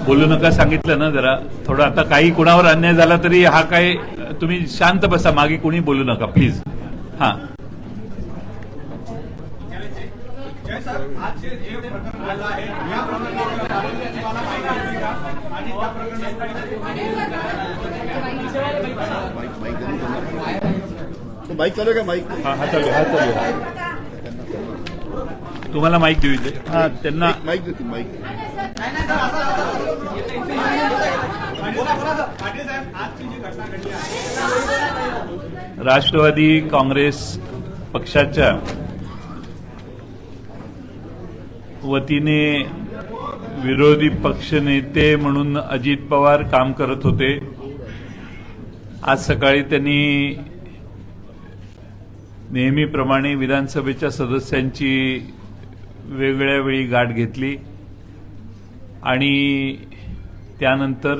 बोलू नका सांगितलं ना जरा थोडं. आता काही कुणावर अन्याय झाला तरी हा काय, तुम्ही शांत बसा, मागे कुणी बोलू नका प्लीज. हा माईक चालू का? माईक हा चालू आहे. तुम्हाला माईक देऊ इथे. हा त्यांना माईक देते. माईक राष्ट्रवादी काँग्रेस पक्षाच्या वतीने विरोधी पक्षनेते म्हणून अजित पवार काम करत होते. आज सकाळी त्यांनी नेहमीप्रमाणे विधानसभेच्या सदस्यांची वेगळ्या वेळी गाठ घेतली आणि त्यानंतर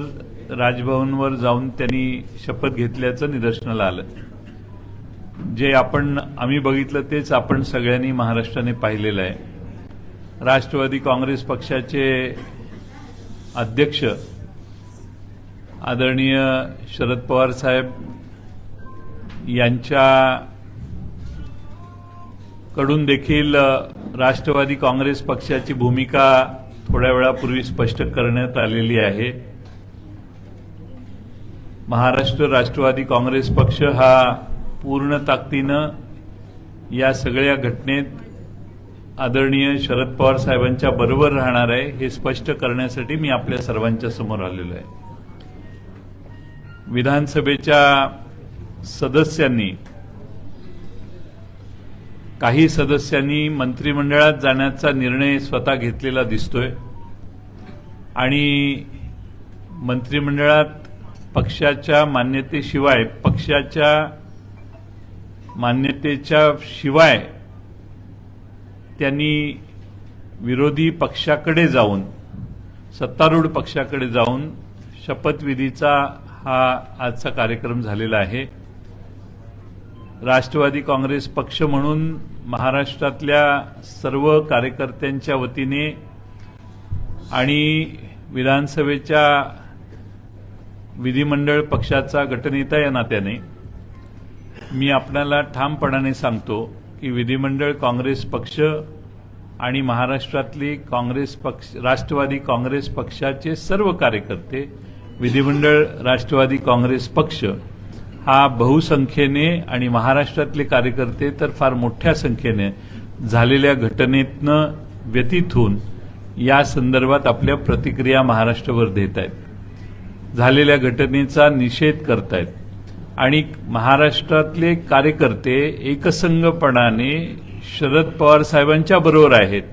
राजभवनवर जाऊन त्यांनी शपथ घेतल्याचं निदर्शनाला आलं. जे आम्ही बघितलं तेच आपण सगळ्यांनी महाराष्ट्राने पाहिलेलं आहे. राष्ट्रवादी काँग्रेस पक्षाचे अध्यक्ष आदरणीय शरद पवार साहेब यांच्याकडून देखील राष्ट्रवादी काँग्रेस पक्षाची भूमिका थोड्या वेळापूर्वी स्पष्ट करण्यात आलेली आहे. महाराष्ट्र राष्ट्रवादी काँग्रेस पक्ष हा पूर्ण ताकदीनं या सगळ्या घटनेत आदरणीय शरद पवार साहेबांच्या बरोबर राहणार आहे हे स्पष्ट करण्यासाठी मी आपल्या सर्वांच्या समोर आलेलो आहे. विधानसभेच्या सदस्यांनी, काही सदस्यांनी मंत्रिमंडळात जाण्याचा निर्णय स्वतः घेतलेला दिसतोय आणि मंत्रिमंडळात पक्षाच्या मान्यतेशिवाय, पक्षाच्या मान्यतेच्या शिवाय त्यांनी विरोधी पक्षाकडे जाऊन, सत्तारूढ पक्षाकडे जाऊन शपथविधीचा हा आजचा कार्यक्रम झालेला आहे. राष्ट्रवादी काँग्रेस पक्ष म्हणून महाराष्ट्रातल्या सर्व कार्यकर्त्यांच्या वतीने आणि विधानसभेच्या विधिमंडळ पक्षाचा गटनेता या नात्याने मी आपल्याला ठामपणाने सांगतो की विधिमंडळ काँग्रेस पक्ष आणि महाराष्ट्रातली राष्ट्रवादी काँग्रेस पक्षाचे सर्व कार्यकर्ते, विधिमंडळ राष्ट्रवादी काँग्रेस पक्ष हा बहुसंख्येने आणि महाराष्ट्रातले कार्यकर्ते तर फार मोठ्या संख्येने झालेल्या घटनेतनं व्यतीत होऊन या संदर्भात आपल्या प्रतिक्रिया महाराष्ट्रभर देत आहेत, झालेल्या घटनेचा निषेध करतायत आणि महाराष्ट्रातले कार्यकर्ते एकसंघपणाने शरद पवार साहेबांच्या बरोबर आहेत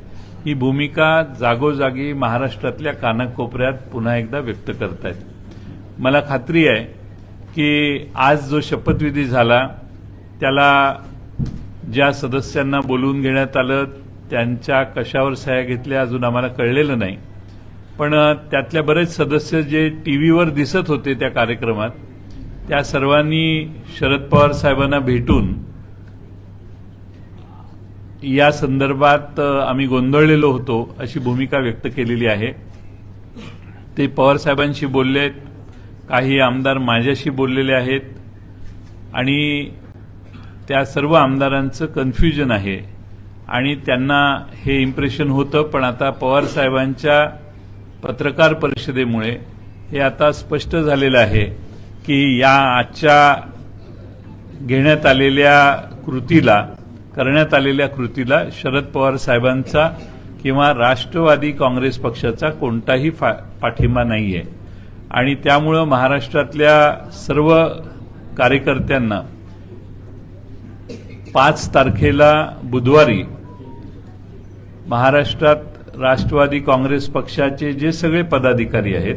ही भूमिका जागोजागी महाराष्ट्रातल्या कानाकोपऱ्यात पुन्हा एकदा व्यक्त करतायत. मला खात्री आहे की आज जो शपथविधी झाला त्याला ज्या सदस्यांना बोलवून घेण्यात आलं त्यांच्या कशावर सह्या घेतल्या अजून आम्हाला कळलेलं नाही, पण त्यातल्या बरेच सदस्य जे टीव्हीवर दिसत होते त्या कार्यक्रमात त्या सर्वांनी शरद पवार साहेबांना भेटून या संदर्भात आम्ही गोंधळलेलो होतो अशी भूमिका व्यक्त केलेली आहे. ते पवार साहेबांशी बोलले आहेत, काही आमदार माझ्याशी बोललेले आहेत आणि त्या सर्व आमदारांचं कन्फ्युजन आहे आणि त्यांना हे इम्प्रेशन होतं. पण आता पवार साहेबांच्या पत्रकार परिषदेमुळे हे आता स्पष्ट झालेलं आहे की या आजच्या घेण्यात आलेल्या कृतीला, करण्यात आलेल्या कृतीला शरद पवार साहेबांचा किंवा राष्ट्रवादी काँग्रेस पक्षाचा कोणताही पाठिंबा नाहीये आणि त्यामुळं महाराष्ट्रातल्या सर्व कार्यकर्त्यांना 5 तारखेला बुधवारी महाराष्ट्रात राष्ट्रवादी काँग्रेस पक्षाचे जे सगळे पदाधिकारी आहेत,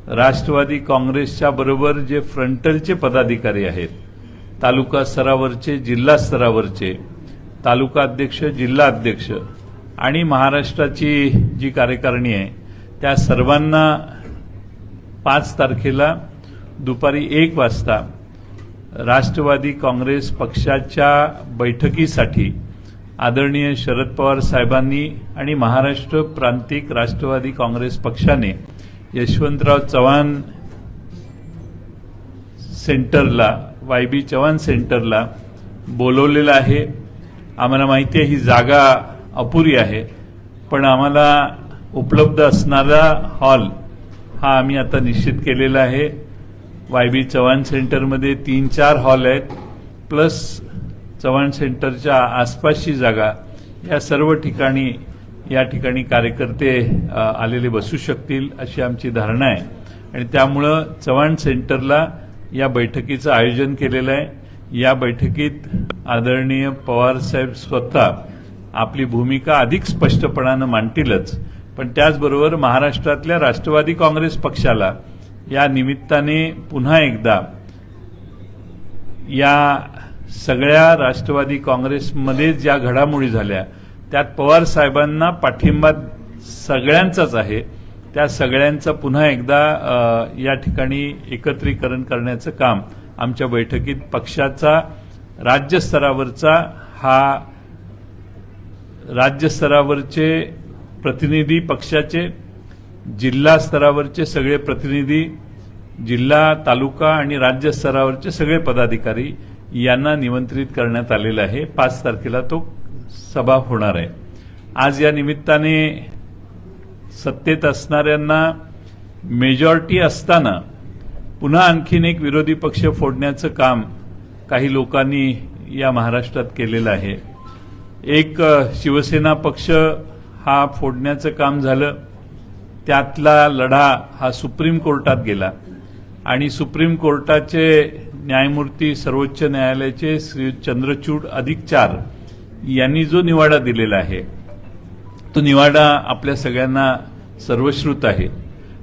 राष्ट्रवादी काँग्रेसच्या बरोबर जे फ्रंटलचे पदाधिकारी आहेत, तालुका स्तरावरचे, जिल्हा स्तरावरचे, तालुका अध्यक्ष, जिल्हा अध्यक्ष आणि महाराष्ट्राची जी कार्यकारिणी आहे त्या सर्वांना 5 तारखेला दुपारी 1 वाजता राष्ट्रवादी काँग्रेस पक्षाच्या बैठकीसाठी आदरणीय शरद पवार साहेबांनी आणि महाराष्ट्र प्रांतिक राष्ट्रवादी काँग्रेस पक्षाने यशवंतराव चव्हाण सेंटरला YB चव्हाण सेंटरला बोलवलेलं आहे। आम्हाला माहिती आहे ही जागा अपुरी आहे, पण आम्हाला उपलब्ध असणारा हॉल हा आम्ही आता निश्चित केलेला आहे। YB चव्हाण सेंटरमध्ये 3-4 हॉल आहेत, प्लस चव्हाण सेंटरच्या आसपासची जागा, या सर्व ठिकाणी कार्यकर्ते आलेले बसू शकतील अशी आमची धारणा आहे। आणि त्यामुळं चव्हाण सेंटरला या बैठकीचं आयोजन केलेलं आहे। या बैठकीत आदरणीय पवार साहेब स्वतः आपली भूमिका अधिक स्पष्टपणानं मांडतीलच, पण त्याचबरोबर महाराष्ट्रातल्या राष्ट्रवादी काँग्रेस पक्षाला या निमित्ताने पुन्हा एकदा या सगळ्या राष्ट्रवादी काँग्रेसमध्ये ज्या घडामोडी झाल्या त्यात पवार साहेबांना पाठिंबा सगळ्यांचाच आहे, त्या सगळ्यांचं पुन्हा एकदा या ठिकाणी एकत्रीकरण करण्याचं काम आमच्या बैठकीत पक्षाचा राज्य स्तरावरचे प्रतिनिधी, पक्षाचे जिल्हा स्तरावरचे सगळे प्रतिनिधी, जिल्हा, तालुका आणि राज्य स्तरावरचे सगळे पदाधिकारी यांना निमंत्रित करण्यात आलेलं आहे। 5 तारखेला तो सभा होणार आहे। आज या निमित्ताने सत्तेत असणाऱ्यांना मेजॉरिटी असताना पुन्हा आणखीन एक विरोधी पक्ष फोडण्याचं काम काही लोकांनी या महाराष्ट्रात केलेलं आहे। एक शिवसेना पक्ष हा फोडण्याचं काम झालं, त्यातला लढा हा सुप्रीम कोर्टात गेला आणि सुप्रीम कोर्टाचे न्यायमूर्ती सर्वोच्च न्यायालयाचे श्री चंद्रचूड +4 यांनी जो निवाडा दिलेला आहे तो निवाडा आपल्या सगळ्यांना सर्वश्रुत आहे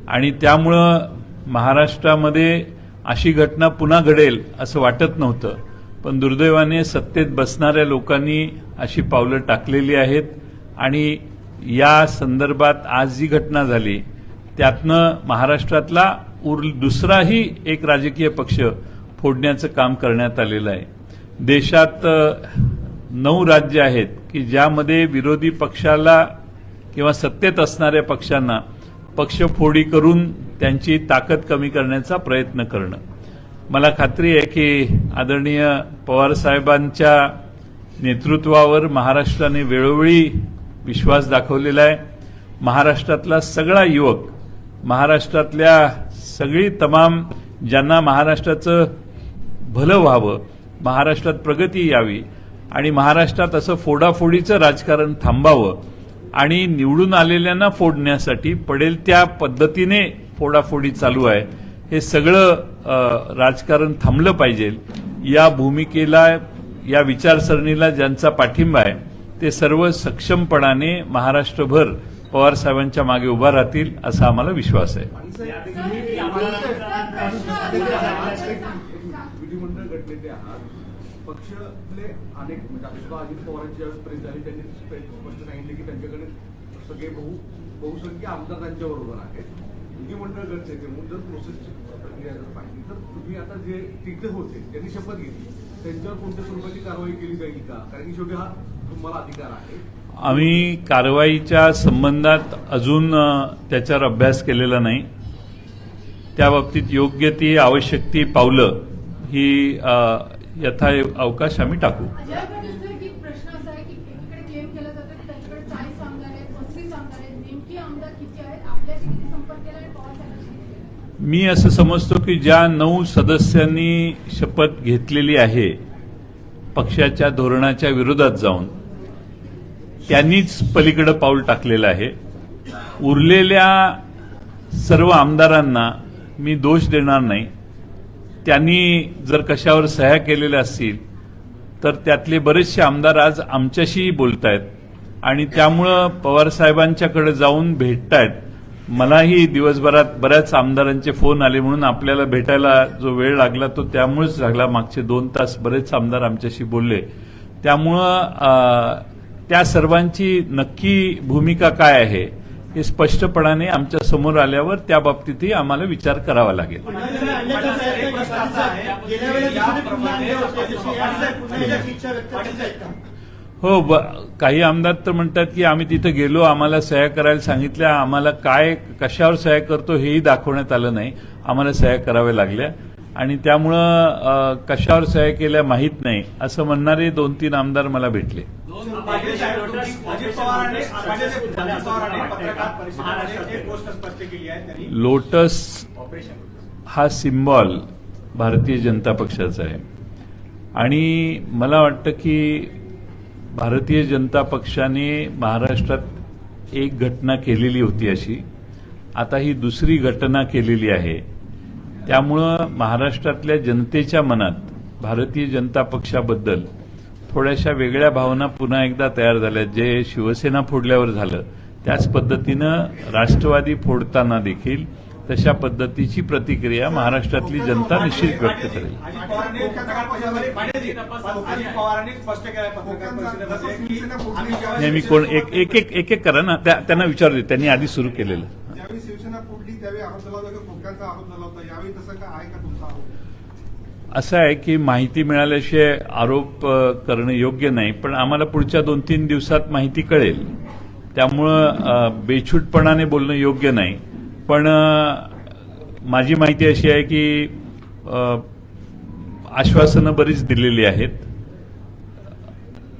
आणि त्यामुळं महाराष्ट्रामध्ये अशी घटना पुन्हा घडेल असं वाटत नव्हतं, पण दुर्दैवाने सत्तेत बसणाऱ्या लोकांनी अशी पावलं टाकलेली आहेत आणि या संदर्भात आज जी घटना झाली त्यातनं महाराष्ट्रातला दुसराही एक राजकीय पक्ष फोडण्याचं काम करण्यात आलेलं आहे। देशात 9 राज्य आहेत की ज्यामध्ये विरोधी पक्षाला किंवा सत्तेत असणाऱ्या पक्षांना पक्षफोडी करून त्यांची ताकद कमी करण्याचा प्रयत्न करणं। मला खात्री आहे की आदरणीय पवार साहेबांच्या नेतृत्वावर महाराष्ट्राने वेळोवेळी विश्वास दाखवलेला आहे। महाराष्ट्रातला सगळा युवक, महाराष्ट्रातल्या सगळी तमाम ज्यांना महाराष्ट्राचं भलं व्हावं, महाराष्ट्रात प्रगती यावी आणि महाराष्ट्रात असं फोडाफोडीचं राजकारण थांबावं आणि निवडून आलेल्यांना फोडण्यासाठी पडेल त्या पद्धतीने फोडाफोडी चालू आहे, हे सगळं राजकारण थांबलं पाहिजे। या भूमिकेला, या विचारसरणीला ज्यांचा पाठिंबा आहे ते सर्व सक्षमपणाने महाराष्ट्रभर पवार साहेबांच्या मागे उभा राहतील असा आम्हाला विश्वास आहे। विधिमंडळ गटनेते आहात, पक्षातले अनेक म्हणजे अजित पवारांची ज्यावेळेस प्रेस झाली त्यांनी स्पष्ट सांगितले की त्यांच्याकडे सगळे बहुसंख्य आमदार त्यांच्याबरोबर आहेत। विधिमंडळ गटनेते म्हणून जर प्रोसेसची प्रक्रिया जर पाहिली तर तुम्ही आता जे तिघे होते त्यांनी शपथ घेतली त्यांच्यावर कोणत्या स्वरूपाची कारवाई केली जाईल का? कारण की शेवटी हा तुम्हाला अधिकार आहे। आम्ही कारवाईच्या संबंधात अजून त्याच्यावर अभ्यास केलेला नाही। त्या बाबतीत योग्य ती आवश्यक ती पावलं ही यथा अवकाश आम्ही टाकू। प्रश्न असा आहे की एकीकडे क्लेम केला जातो की त्यांच्याकडे 40 आमदार आहेत, 35 आमदार आहेत, नेमकी आमदार किती आहेत, आपल्याशी किती संपर्क केला आणि पवार साहेबांशी? मी असं समजतो की ज्या 9 सदस्यांनी शपथ घेतलेली आहे पक्षाच्या धोरणाच्या विरोधात जाऊन, त्यांनीच पलीकडे पाऊल टाकलेलं आहे। उरलेल्या सर्व आमदारांना मी दोष देणार नाही। त्यांनी जर कशावर सह्या केलेल्या असतील तर त्यातले बरेचसे आमदार आज आमच्याशी बोलतायत आणि त्यामुळं पवार साहेबांच्याकडे जाऊन भेटतायत। मलाही दिवसभरात बऱ्याच आमदारांचे फोन आले, म्हणून आपल्याला भेटायला जो वेळ लागला तो त्यामुळेच लागला। मागचे 2 तास बरेच आमदार आमच्याशी बोलले, त्यामुळं त्या सर्वांची नक्की भूमिका काय आहे हे स्पष्टपणाने आमच्या समोर आल्यावर त्या बाबतीतही आम्हाला विचार करावा लागेल। हो, काही आमदार तर म्हणतात की आम्ही तिथं गेलो, आम्हाला सह्या करायला सांगितल्या, आम्हाला काय कशावर सह्या करतो हेही दाखवण्यात आलं नाही, आम्हाला सह्या कराव्या लागल्या आणि त्यामुळं कशावर सह्या केल्या माहीत नाही असं म्हणणारे 2-3 आमदार मला भेटले. अजित पवारांनी पत्रकार परिषदेमध्ये एक गोष्ट स्पष्ट केली आहे. त्यांनी लोटस हा सिम्बॉल भारतीय जनता पक्षाचा आहे आणि मला वाटतं की भारतीय जनता पक्षाने महाराष्ट्रात एक घटना केलेली होती अशी, आता ही दुसरी घटना केलेली आहे. त्यामुळं महाराष्ट्रातल्या जनतेच्या मनात भारतीय जनता पक्षाबद्दल थोड्याशा वेगळ्या भावना पुन्हा एकदा तयार झाल्या. जे शिवसेना फोडल्यावर झालं त्याच पद्धतीनं राष्ट्रवादी फोडताना देखील तशा पद्धतीची प्रतिक्रिया महाराष्ट्रातली जनता निश्चित व्यक्त करेल. अजित पवारांनी स्पष्ट केलं पत्रकार परिषदेमध्ये की आम्ही नेहमी कोण एक करा ना, त्यांना विचारले, त्यांनी आधी सुरू केलेलं. ज्यावेळी शिवसेना फोडली त्यावेळी आरोप झाला होता की खोक्यांचा आरोप झाला होता, यावेळी तसं काय आहे का तुमचा आरोप? असं आहे की माहिती मिळाल्याशिवाय आरोप करणं योग्य नाही, पण आम्हाला पुढच्या 2-3 दिवसात माहिती कळेल. त्यामुळं बेछूटपणाने बोलणं योग्य नाही. पण माझी माहिती अशी आहे की आश्वासनं बरीच दिलेली आहेत.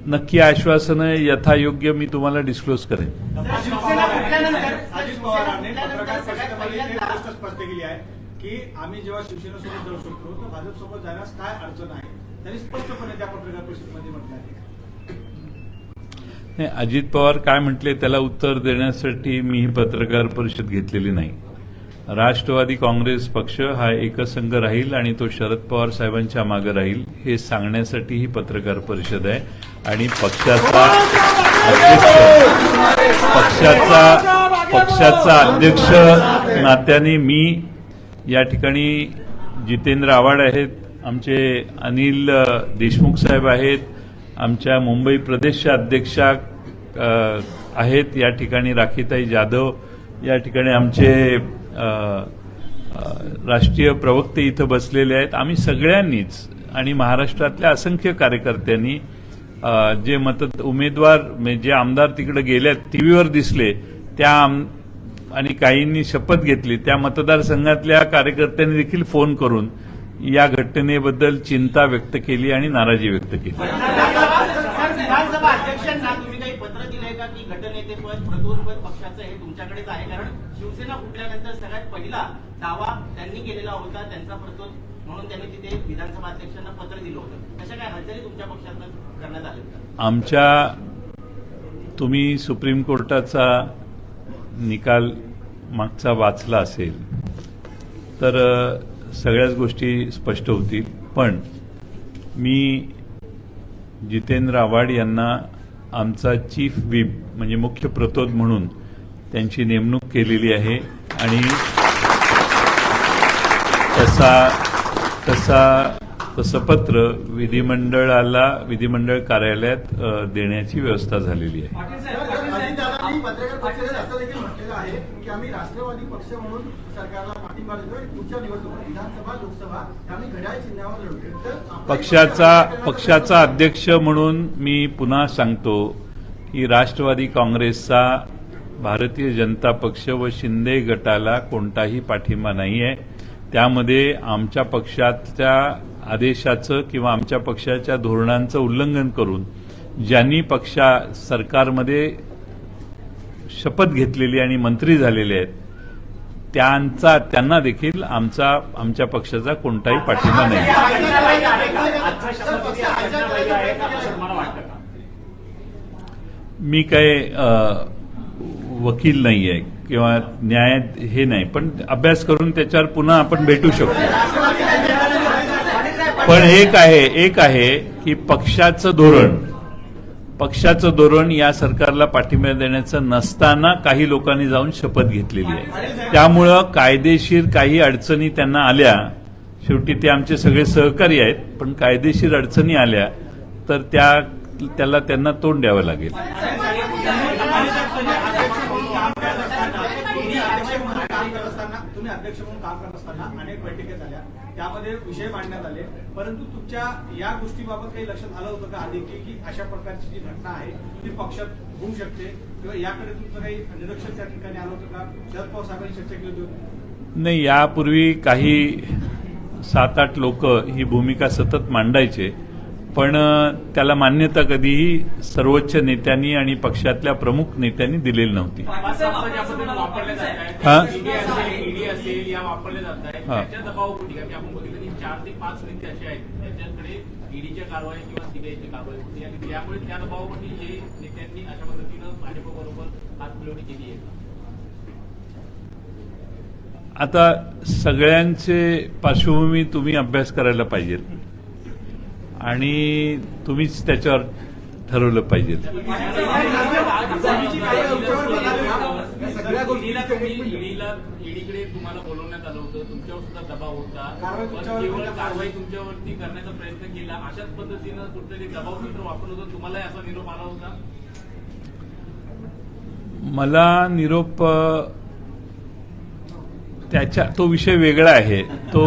नक्की आश्वासनं यथायोग्य मी तुम्हाला डिस्क्लोज करेन. अजित पवारांनी पत्रकार परिषदेमध्ये एक गोष्ट स्पष्ट केली आहे की आम्ही जेव्हा शिवसेनेसोबत जाऊ शकतो तर भाजपसोबत जाण्यास काय अडचण आहे, त्यांनी स्पष्टपणे त्या पत्रकार परिषदेमध्ये म्हटलं आहे. नाही, अजित पवार काय म्हटले त्याला उत्तर देण्यासाठी मी ही पत्रकार परिषद घेतलेली नाही. राष्ट्रवादी काँग्रेस पक्ष हा एकसंघ राहील आणि तो शरद पवार साहेबांच्या मागे राहील हे सांगण्यासाठी ही पत्रकार परिषद आहे. आणि पक्षाचा अध्यक्ष नात्याने मी या ठिकाणी जितेंद्र आव्हाड आहेत, आमचे अनिल देशमुख साहेब आहेत, आमच्या मुंबई प्रदेशच्या अध्यक्षा आहेत या ठिकाणी राखीताई जाधव, या ठिकाणी आमचे राष्ट्रीय प्रवक्ते इथं बसलेले आहेत. आम्ही सगळ्यांनीच आणि महाराष्ट्रातल्या असंख्य कार्यकर्त्यांनी जे उमेदवार जे आमदार तिकडे गेले टीव्हीवर दिसले त्या आणि काहींनी शपथ घेतली त्या मतदारसंघातल्या कार्यकर्त्यांनी देखील फोन करून या घटनेबद्दल चिंता व्यक्त केली आणि नाराजी व्यक्त केली. विधानसभा अध्यक्षांना तुम्ही काही पत्र दिलंय का की गटनेतेपद प्रतोदपद पक्षाचं हे तुमच्याकडेच आहे? कारण शिवसेना फुटल्यानंतर सगळ्यात पहिला दावा त्यांनी केलेला होता त्यांचा प्रतोद म्हणून त्यांनी तिथे विधानसभा अध्यक्षांना पत्र दिलं होतं. तशा काय हालचाली तुमच्या पक्षात करण्यात आल्या का? तुम्ही सुप्रीम कोर्टाचा निकाल मागचा वाचला असेल तर सगळ्याच गोष्टी स्पष्ट होतील. पण मी जितेंद्र आव्हाड यांना आमचा चीफ व्हीप म्हणजे मुख्य प्रतोद म्हणून त्यांची नेमणूक केलेली आहे आणि तसं पत्र विधिमंडळ कार्यालयात देण्याची व्यवस्था झालेली आहे. पत्रकार परिषदेत असं देखील म्हटलेलं आहे की आम्ही राष्ट्रवादी पक्ष म्हणून सरकारला पाठिंबा देतो आणि पुढच्या निवडणुका विधानसभा लोकसभा आम्ही घड्याळ चिन्हावर लढतो. पक्षाचा अध्यक्ष म्हणून मी पुन्हा सांगतो की राष्ट्रवादी काँग्रेसचा भारतीय जनता पक्ष व शिंदे गटाला कोणताही पाठिंबा नाही आहे. त्यामध्ये आमच्या पक्षाच्या आदेशाचं किंवा आमच्या पक्षाच्या धोरणांचं उल्लंघन करून ज्यांनी सरकारमध्ये शपथ घेतलेली आणि मंत्री झालेले आहेत त्यांना देखील आमच्या पक्षाचा कोणताही पाठिंबा नाही. मी काय वकील नाही आहे किंवा न्याय हे नाही, पण अभ्यास करून त्याच्यावर पुन्हा आपण भेटू शकतो. पण एक आहे की पक्षाचं धोरण या सरकारला पाठिंबा देण्याचं नसताना काही लोकांनी जाऊन शपथ घेतलेली आहे. त्यामुळं कायदेशीर काही अडचणी त्यांना आल्या, शेवटी ते आमचे सगळे सहकारी आहेत, पण कायदेशीर अडचणी आल्या तर त्यांना तोंड द्यावं लागेल. असताना तुम्ही अध्यक्ष म्हणून काम करत असताना अनेक बैठकी झाल्या, त्यामध्ये विषय मांडण्यात आले, परंतु तुमच्या या गोष्टीबाबत काही लक्षात आलं होतं का आधी की अशा प्रकारची जी घटना आहे ती पक्षात होऊ शकते, किंवा याकडे तुमचं काही निरीक्षण त्या ठिकाणी आलं होतं का? शरद पवार साहेबांनी चर्चा केली होती? नाही, यापूर्वी काही 7-8 लोक ही भूमिका सतत मांडायचे, पण त्याला मान्यता कधीही सर्वोच्च नेत्यांनी आणि पक्षातल्या प्रमुख नेत्यांनी दिलेली नव्हती. हा? ईडी असेल या वापरले जात आहेत हा. त्याच्या दबावापोटी, कारण की आपण बघितलं की 4 ते 5 नेते असे आहेत त्यांच्याकडे ईडीच्या कारवाई किंवा सीबीआयची कारवाई होती, आणि त्यामुळे त्या दबावापोटी हे नेत्यांनी अशा पद्धतीनं भाजपबरोबर हातमिळवणी केली आहे. आता सगळ्यांचे पार्श्वभूमी तुम्ही अभ्यास करायला पाहिजे आणि तुम्हीच त्याच्यावर ठरवलं पाहिजे. ईडीकडे तुम्हाला बोलवण्यात आलं होतं, तुमच्यावर सुद्धा दबाव होता, पण केवळ कारवाई तुमच्यावरती करण्याचा प्रयत्न केला, अशाच पद्धतीनं कुठेतरी दबाव तंत्र वापरलं होतं, तुम्हाला असा निरोप आला होता? मला निरोप त्याच्या तो विषय वेगळा आहे. तो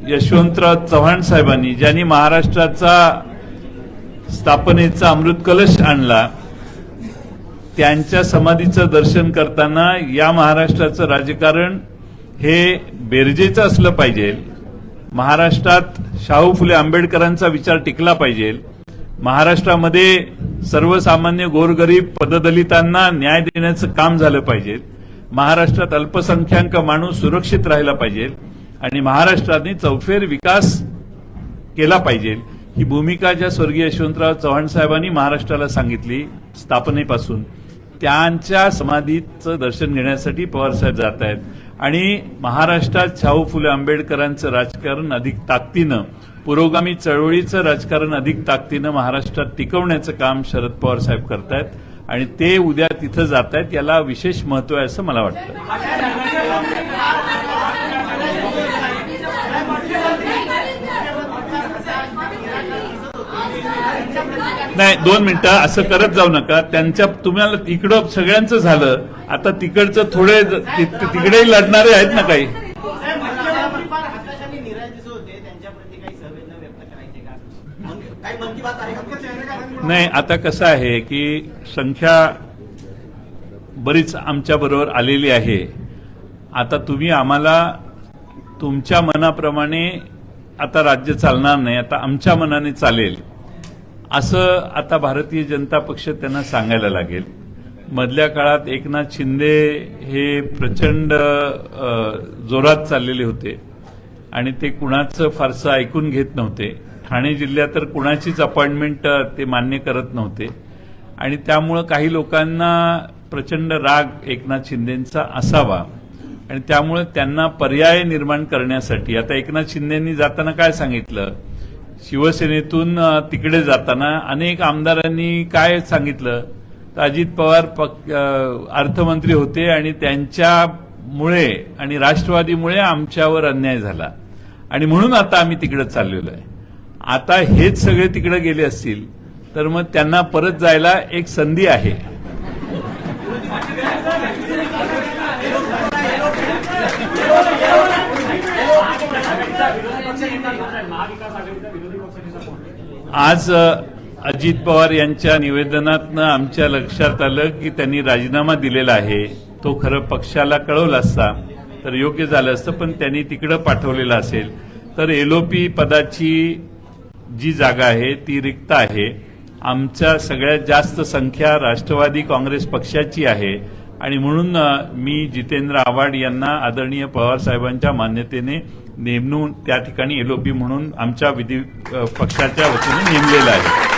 यशवंतराव चव्हाण साहेबांनी ज्यांनी महाराष्ट्राचा स्थापनेचा अमृत कलश आणला, त्यांच्या समाधीचं दर्शन करताना या महाराष्ट्राचं राजकारण हे बेरजेचं असलं पाहिजे. महाराष्ट्रात शाहू फुले आंबेडकरांचा विचार टिकला पाहिजे. महाराष्ट्रामध्ये सर्वसामान्य गोरगरीब पददलितांना न्याय देण्याचं काम झालं पाहिजे. महाराष्ट्रात अल्पसंख्याक माणूस सुरक्षित राहिला पाहिजे आणि महाराष्ट्राने चौफेर विकास केला पाहिजे. ही भूमिका ज्या स्वर्गीय यशवंतराव चव्हाण साहेबांनी महाराष्ट्राला सांगितली स्थापनेपासून, त्यांच्या समाधीचं दर्शन घेण्यासाठी पवारसाहेब जात आहेत. आणि महाराष्ट्रात शाहू फुले आंबेडकरांचं राजकारण अधिक ताकदीनं, पुरोगामी चळवळीचं राजकारण अधिक ताकदीनं महाराष्ट्रात टिकवण्याचं काम शरद पवार साहेब करतायत आणि ते उद्या तिथं जात आहेत. याला विशेष महत्व आहे असं मला वाटतं. नाही, 2 मिनिटं असं करत जाऊ नका. त्यांच्या तुम्हाला इकडं सगळ्यांचं झालं, आता तिकडचं थोडे तिकडेही लढणारे आहेत ना काही. नाही, आता कसं आहे की संख्या बरीच आमच्या बरोबर आलेली आहे. आता तुम्ही आम्हाला तुमच्या मनाप्रमाणे आता राज्य चालणार नाही, आता आमच्या मनाने चालेल असं आता भारतीय जनता पक्ष त्यांना सांगायला लागेल. मधल्या काळात एकनाथ शिंदे हे प्रचंड जोरात चाललेले होते आणि ते कुणाचं फारसं ऐकून घेत नव्हते. ठाणे जिल्ह्यात तर कुणाचीच अपॉइंटमेंट ते मान्य करत नव्हते आणि त्यामुळं काही लोकांना प्रचंड राग एकनाथ शिंदेंचा असावा आणि त्यामुळे त्यांना पर्याय निर्माण करण्यासाठी आता एकनाथ शिंदेंनी जाताना काय सांगितलं, शिवसेनेतून तिकडे जाताना अनेक आमदारांनी काय सांगितलं, तर अजित पवार अर्थमंत्री होते आणि त्यांच्यामुळे आणि राष्ट्रवादीमुळे आमच्यावर अन्याय झाला आणि म्हणून आता आम्ही तिकडे चाललेलो आहे. आता हेच सगळे तिकडे गेले असतील तर मग त्यांना परत जायला एक संधी आहे. आज अजित पवार यांच्या निवेदनातनं आमच्या लक्षात आलं की त्यांनी राजीनामा दिलेला आहे. तो खरं पक्षाला कळवला असता तर योग्य झालं असतं, पण त्यांनी तिकडं पाठवलेलं असेल तर एलओपी पदाची जी जागा आहे ती रिक्त आहे. आमच्या सगळ्यात जास्त संख्या राष्ट्रवादी काँग्रेस पक्षाची आहे आणि म्हणून मी जितेंद्र आव्हाड यांना आदरणीय पवार साहेबांच्या मान्यतेने नेमून त्या ठिकाणी एलओपी म्हणून आमच्या विधी पक्षाच्या वतीने नेमलेलं आहे.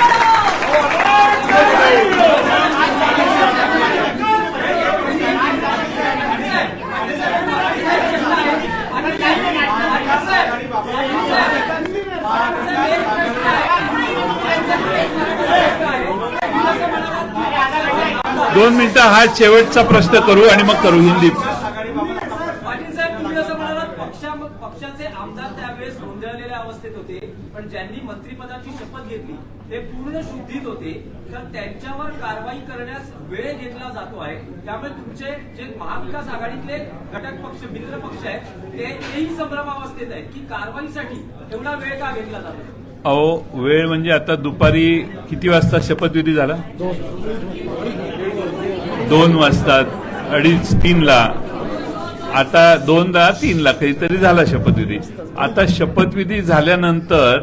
2 मिनिटं हा शेवटचा प्रश्न करू आणि मग करू हिंदीत. पाटील साहेब, तुम्ही असं म्हणालात पक्षाचे आमदार त्यावेळेस गोंधळलेल्या अवस्थेत होते, पण ज्यांनी मंत्रिपदाची शपथ घेतली ते पूर्ण शुद्धीत होते, तर त्यांच्यावर कारवाई करण्यास वेळ घेतला जातो आहे. त्यामुळे तुमचे जे महाविकास आघाडीतले घटक पक्ष मित्र पक्ष आहेत तेही संभ्रमावस्थेत आहेत की कारवाईसाठी एवढा वेळ का घेतला जातो. अहो, वेळ म्हणजे आता दुपारी किती वाजता शपथविधी झाला? 2 वाजता, 2:30-3ला, आता 2ला 3ला काहीतरी झाला शपथविधी. आता शपथविधी झाल्यानंतर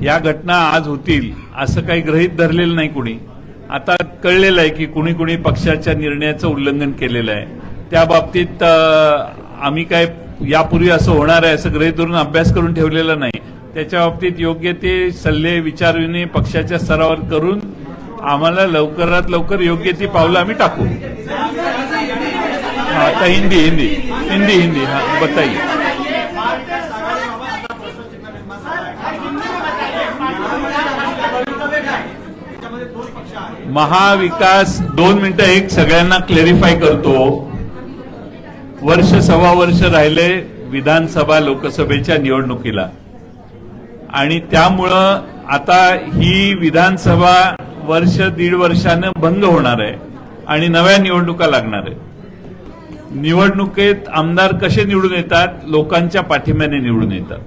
या घटना आज होतील असं काही गृहीत धरलेलं नाही कुणी. आता कळलेलं आहे की कुणी कुणी पक्षाच्या निर्णयाचं उल्लंघन केलेलं आहे. त्या बाबतीत आम्ही काय यापूर्वी असं होणार आहे असं गृहीत धरून अभ्यास करून ठेवलेला नाही. त्याच्या बाबतीत योग्य ते सल्ले विचारविने पक्षाच्या स्तरावर करून आम्हाला लवकरात लवकर योग्य ती पावलं आम्ही टाकू. आता हिंदी हा बताइए. महाविकास 2 मिनिटं एक सगळ्यांना क्लेरिफाय करतो. वर्ष सव्वा वर्ष राहिले विधानसभा लोकसभेच्या निवडणुकीला आणि त्यामुळं आता ही विधानसभा वर्ष 1.5 वर्षानं भंग होणार आहे आणि नव्या निवडणुका लागणार आहे. निवडणुकीत आमदार कसे निवडून येतात? लोकांच्या पाठिंब्याने निवडून येतात.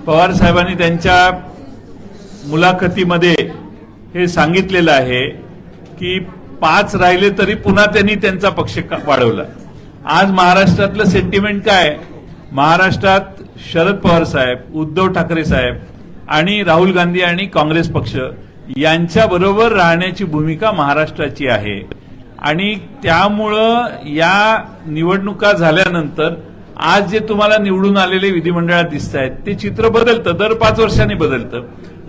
पवार साहेबांनी त्यांच्या मुलाखतीमध्ये हे सांगितलेलं आहे की 5 राहिले तरी पुन्हा त्यांनी त्यांचा पक्ष वाढवला. आज महाराष्ट्रातलं सेंटिमेंट काय? महाराष्ट्रात शरद पवार साहेब, उद्धव ठाकरे साहेब आणि राहुल गांधी आणि काँग्रेस पक्ष यांच्याबरोबर राहण्याची भूमिका महाराष्ट्राची आहे आणि त्यामुळं या निवडणुका झाल्यानंतर आज जे तुम्हाला निवडून आलेले विधिमंडळात दिसत आहेत ते चित्र बदलतं, दर 5 वर्षांनी बदलतं.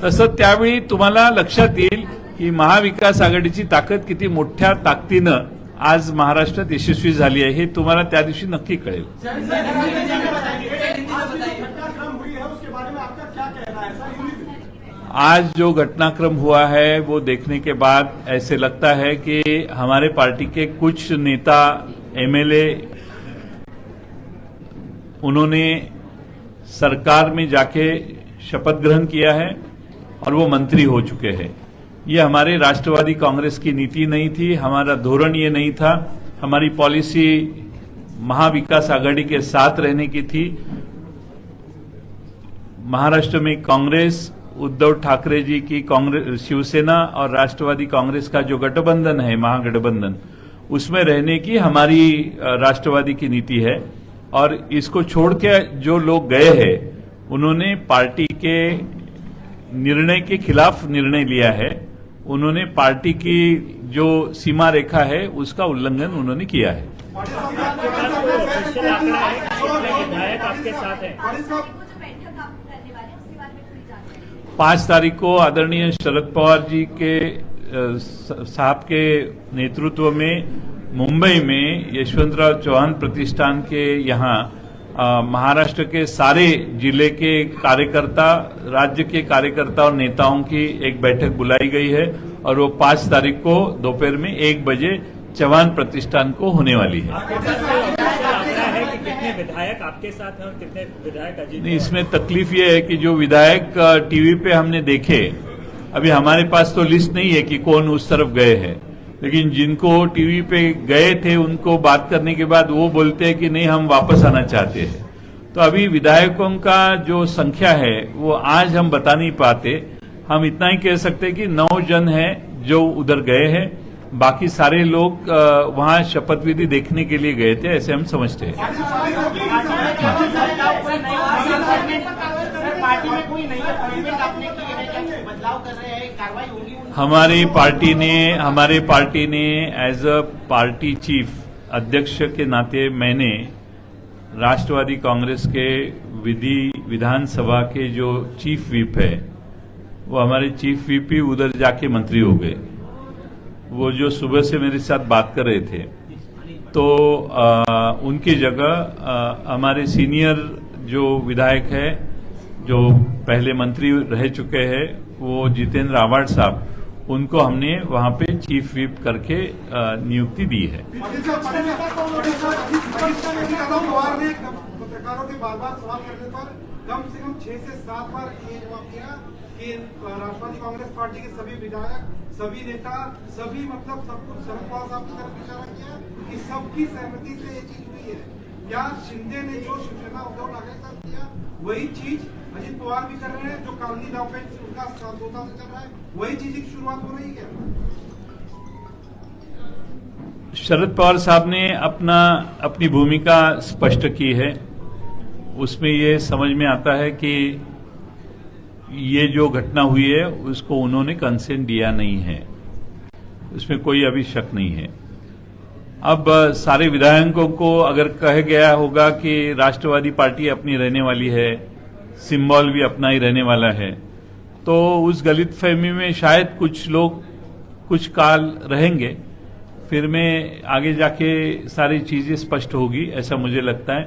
तसं त्यावेळी तुम्हाला लक्षात येईल की महाविकास आघाडीची ताकद किती मोठ्या ताकदीनं आज महाराष्ट्रात यशस्वी झाली आहे हे तुम्हाला त्या दिवशी नक्की कळेल. आज जो घटनाक्रम हुआ है वो देखने के बाद ऐसे लगता है कि हमारे पार्टी के कुछ नेता एमएलए उन्होंने सरकार में जाके शपथ ग्रहण किया है और वो मंत्री हो चुके हैं. ये हमारे राष्ट्रवादी कांग्रेस की नीति नहीं थी, हमारा धोरण ये नहीं था. हमारी पॉलिसी महाविकास आघाड़ी के साथ रहने की थी. महाराष्ट्र में कांग्रेस, उद्धव ठाकरे जी की कांग्रेस, शिवसेना और राष्ट्रवादी कांग्रेस का जो गठबंधन है, महागठबंधन, उसमें रहने की हमारी राष्ट्रवादी की नीति है. और इसको छोड़ के जो लोग गए हैं उन्होंने पार्टी के निर्णय के खिलाफ निर्णय लिया है. उन्होंने पार्टी की जो सीमा रेखा है उसका उल्लंघन उन्होंने किया है. आपके साथ है 5 तारीख को आदरणीय शरद पवार जी के साहब के नेतृत्व में मुंबई में यशवंतराव चौहान प्रतिष्ठान के यहाँ महाराष्ट्र के सारे जिले के कार्यकर्ता, राज्य के कार्यकर्ता और नेताओं की एक बैठक बुलाई गई है और वो 5 तारीख को दोपहर में 1 बजे चौहान प्रतिष्ठान को होने वाली है. कितने विधायक आपके साथ हैं और कितने विधायक अजीत? नहीं, इसमें तकलीफ ये है कि जो विधायक टीवी पे हमने देखे, अभी हमारे पास तो लिस्ट नहीं है कि कौन उस तरफ गए हैं, लेकिन जिनको टीवी पे गए थे उनको बात करने के बाद वो बोलते हैं कि नहीं हम वापस आना चाहते हैं. तो अभी विधायकों का जो संख्या है वो आज हम बता नहीं पाते। हम इतना ही कह सकते हैं कि 9 जन हैं जो उधर गए हैं, बाकी सारे लोग वहां शपथ विधि देखने के लिए गए थे, ऐसे हम समझते हैं। पार्टी में कोई नई अपॉइंटमेंट आपने की है क्या, बदलाव कर रहे हैं, कार्रवाई होगी? हमारी पार्टी ने एज अ पार्टी चीफ अध्यक्ष के नाते मैंने राष्ट्रवादी कांग्रेस के विधानसभा के जो चीफ व्हिप है वो हमारे चीफ व्हिप ही उधर जाके मंत्री हो गए। वो जो सुबह से मेरे साथ बात कर रहे थे, तो उनकी जगह हमारे सीनियर जो विधायक है, जो पहले मंत्री रह चुके हैं, वो जितेंद्र आवाड़ साहब, उनको हमने वहां पे चीफ व्हिप करके नियुक्ति दी है। पत्रकारों के बार बार सवाल करने पर कम से कम 6 से 7 बार ये जवाब दिया कि राष्ट्रवादी कांग्रेस पार्टी के सभी विधायक, सभी नेता, सभी मतलब सब कुछ शरद पवार साहब की तरफ इशारा किया कि सबकी सहमति से ये चीज हुई है। क्या शिंदे ने जो शिवसेना उद्धव ठाकरे साथ किया वही चीज अजित पवार भी कर रहे हैं, जो कानूनी दावपेच उनका समझौता से चल रहा है, वही चीज की शुरुआत हो रही है क्या? शरद पवार साहब ने अपनी भूमिका स्पष्ट की है। उसमें ये समझ में आता है कि ये जो घटना हुई है उसको उन्होंने कंसेंट दिया नहीं है, उसमें कोई अभी शक नहीं है। अब सारे विधायकों को अगर कहा गया होगा कि राष्ट्रवादी पार्टी अपनी रहने वाली है, सिंबल भी अपना ही रहने वाला है, तो उस गलतफहमी में शायद कुछ लोग कुछ काल रहेंगे, फिर में आगे जाके सारी चीजें स्पष्ट होगी, ऐसा मुझे लगता है।